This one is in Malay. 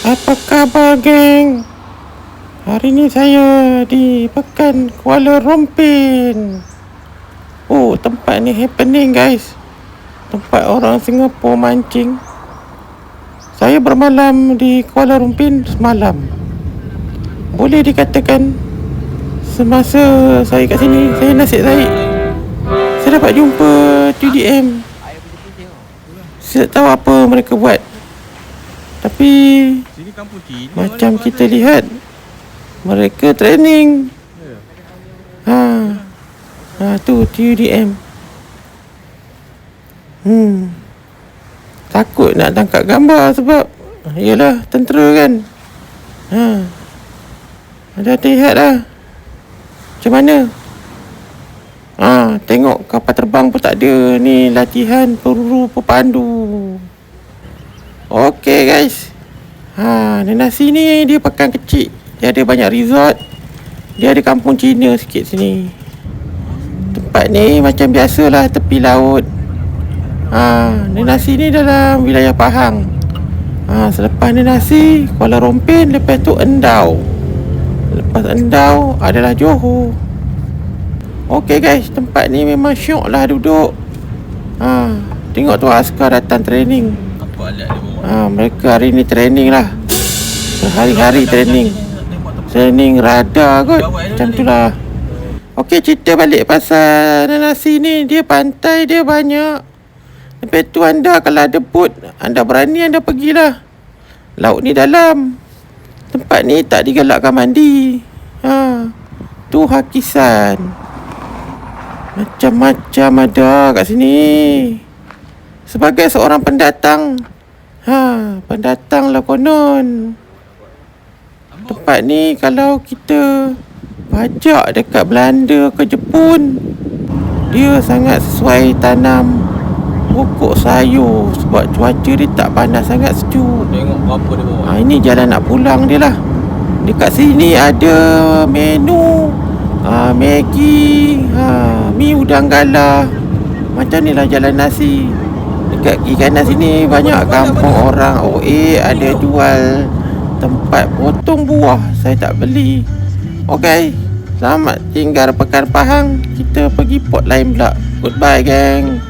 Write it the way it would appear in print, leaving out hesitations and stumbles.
Apa khabar, geng? Hari ni saya di Pekan Kuala Rompin. Oh, tempat ni happening, guys. Tempat orang Singapura mancing. Saya bermalam di Kuala Rompin semalam. Boleh dikatakan semasa saya kat sini, saya nasib baik. Saya dapat jumpa TDM. Saya tak tahu apa mereka buat. Tapi macam kita lihat, mereka training. Tu TUDM. Takut nak tangkap gambar sebab yelah, tentera kan. Ada lihat lah macam mana. Tengok kapal terbang pun tak ada. Ni latihan peluru pepandu. Okey, guys. Nasi ni dia pekan kecil. Dia ada banyak resort. Dia ada kampung Cina sikit sini. Tempat ni macam biasalah, tepi laut. Nasi ni dalam wilayah Pahang. Selepas nasi Kuala Rompin, lepas tu Endau. Lepas Endau adalah Johor. Okey, guys, tempat ni memang syok lah duduk. Tengok tu askar datang training. Mereka hari ni training lah. Berhari-hari training. Training radar kot. Macam tu lah. Okey, cerita balik pasal nasi ni. Dia pantai dia banyak. Lepas tu anda kalau ada boat, anda berani anda pergilah. Laut ni dalam. Tempat ni tak digalakkan mandi. Tu hakisan. Macam-macam ada kat sini. Sebagai seorang pendatang, pendatang lah konon. Tempat ni kalau kita pajak dekat Belanda ke Jepun, dia sangat sesuai tanam pokok sayur. Sebab cuaca dia tak panas sangat, sejuk. Tengok berapa dia bawa. Ini jalan nak pulang dia lah. Dekat sini ada menu Maggi, mi udang galah. Macam ni lah jalan nasi. Dekat kiri kanan sini banyak kampung orang OA ada jual tempat potong buah. Saya tak beli. Okey, selamat tinggal Pekan Pahang. Kita pergi port lain pula. Goodbye, geng.